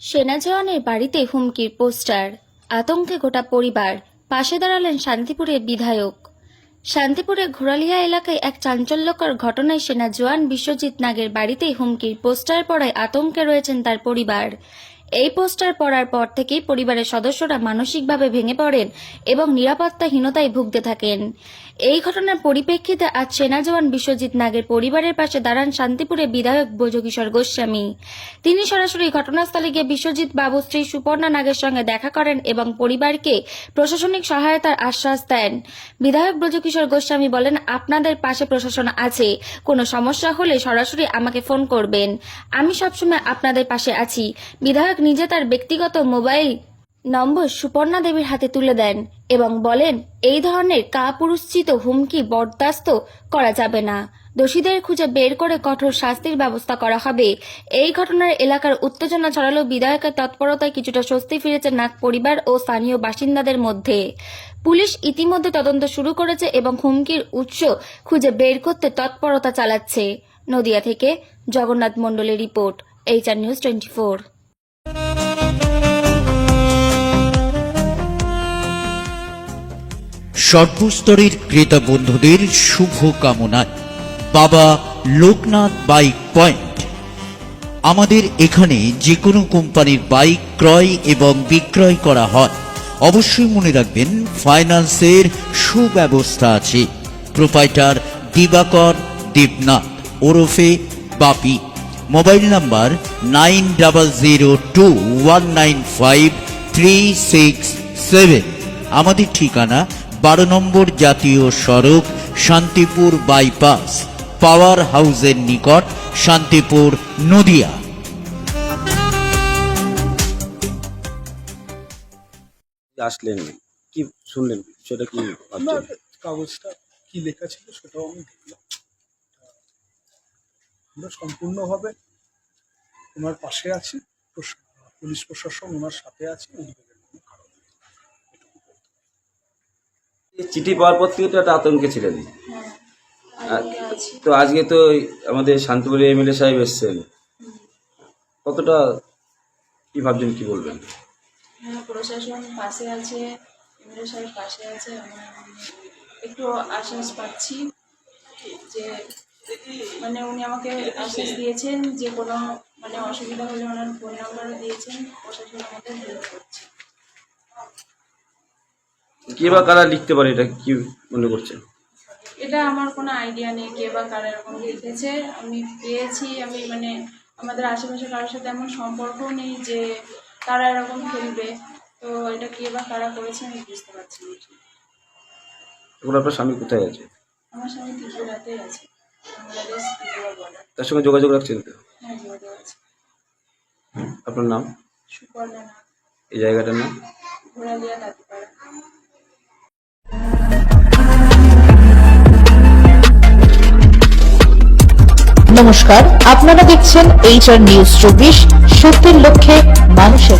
সেনা জওয়ানের বাড়িতে হুমকির পোস্টার, আতঙ্কে গোটা পরিবার। পাশে দাঁড়ালেন শান্তিপুরের বিধায়ক। শান্তিপুরের ঘোড়ালিয়া এলাকায় এক চাঞ্চল্যকর ঘটনায় সেনা জওয়ান বিশ্বজিৎ নাগের বাড়িতে হুমকির পোস্টার পড়ায় আতঙ্কে রয়েছেন তার পরিবার। এই পোস্টার পড়ার পর থেকেই পরিবারের সদস্যরা মানসিকভাবে ভেঙে পড়েন এবং নিরাপত্তাহীনতায় ভুগতে থাকেন। এই ঘটনার পরিপ্রেক্ষিতে আজ সেনা জওয়ান বিশ্বজিৎ নাগের পরিবারের পাশে দাঁড়ান শান্তিপুরের বিধায়ক ব্রজকিশোর গোস্বামী। তিনি সরাসরি ঘটনাস্থলে গিয়ে বিশ্বজিৎ বাবু স্ত্রী সুপর্ণা নাগের সঙ্গে দেখা করেন এবং পরিবারকে প্রশাসনিক সহায়তার আশ্বাস দেন। বিধায়ক ব্রজকিশোর গোস্বামী বলেন, আপনাদের পাশে প্রশাসন আছে, কোনো সমস্যা হলে সরাসরি আমাকে ফোন করবেন, আমি সবসময় আপনাদের পাশে আছি। বিধায়ক নিজে তার ব্যক্তিগত মোবাইল নম্বর সুপর্ণা দেবীর হাতে তুলে দেন এবং বলেন, এই ধরনের কাপুরুষোচিত হুমকি বরদাস্ত করা যাবে না। দোষীদের খুঁজে বের করে কঠোর শাস্তির ব্যবস্থা করা হবে। এই ঘটনার এলাকার উত্তেজনা ছড়ালো। বিধায়কের তৎপরতায় কিছুটা স্বস্তি ফিরেছে নাগ পরিবার ও স্থানীয় বাসিন্দাদের মধ্যে। পুলিশ ইতিমধ্যে তদন্ত শুরু করেছে এবং হুমকির উৎস খুঁজে বের করতে তৎপরতা চালাচ্ছে। নদিয়া থেকে জগন্নাথ মণ্ডলের রিপোর্ট, HR নিউজ 24। সর্বস্তরের ক্রেতা বন্ধুদের শুভ কামনায় বাবা লোকনাথ বাইক পয়েন্ট। আমাদের এখানে যে কোনো কোম্পানির বাইক ক্রয় এবং বিক্রয় করা হয়। অবশ্যই মনে রাখবেন, ফাইন্যান্সের সুব্যবস্থা আছে। প্রোপাইটার দিবাকর দেবনাথ ওরফে বাপি। Mobile number 9002195367। আমাদের ঠিকানা 12 নম্বর জাতীয় সড়ক, শান্তিপুর বাইপাস, পাওয়ার হাউসের নিকট, শান্তিপুর, নদিয়া। আসলেন, কি শুনলেন, সেটা কি ভাবছেন? কাগজটা কি লেখা ছিল সেটাও আমি দেখলাম। আমরা সম্পূর্ণভাবে ওনার পাশে আছি, পুলিশ প্রশাসন ওনার সাথে আছে, উদ্বেগের কোনো কারণ নেই। চিঠি পাওয়ার পর থেকে তো একটা আতঙ্কে ছিলেন। তো আজকে তো আমাদের শান্তিপুরের MLA সাহেব এসছেন, কতটা কি ভাবছেন, কি বলবেন? হ্যাঁ, প্রশাসন পাশে আছে, MLA সাহেব পাশে আছে। আমরা একটু আশ্বাস পাচ্ছি যে উনি আমাকে আশ্বাস দিয়েছেন যে কোনো অসুবিধা হলে ওনার ফোন নাম্বারও দিয়েছেন, প্রশাসন আমাদের হেল্প করছে। কে বা কারা লিখতে পারে, এটা কি মনে করছেন? এটা আমার কোনো আইডিয়া নেই কে বা কারা এরকম লিখেছে। আমি পেয়েছি, আমি আমাদের আশেপাশে কারোর সাথে এমন সম্পর্কও নেই যে তারা এরকম খেলবে। তো এটা কে বা কারা করেছে আমি বুঝতে পারছি না। এখন আপনার স্বামী কোথায় আছে? আমার স্বামী ত্রিপুরাতেই আছে, বাংলাদেশ ত্রিপুরা বর্ডার। তার সঙ্গে যোগাযোগ রাখছেন তো? হ্যাঁ, যোগাযোগ আছে। আপনার নাম? সুপর্ণা নাগ, এই জায়গাটার নাম? ঘোড়ালিয়া তাঁতিপাড়া। নমস্কার, আপনারা দেখছেন HR নিউজ 24, সত্যের লক্ষ্যে মানুষের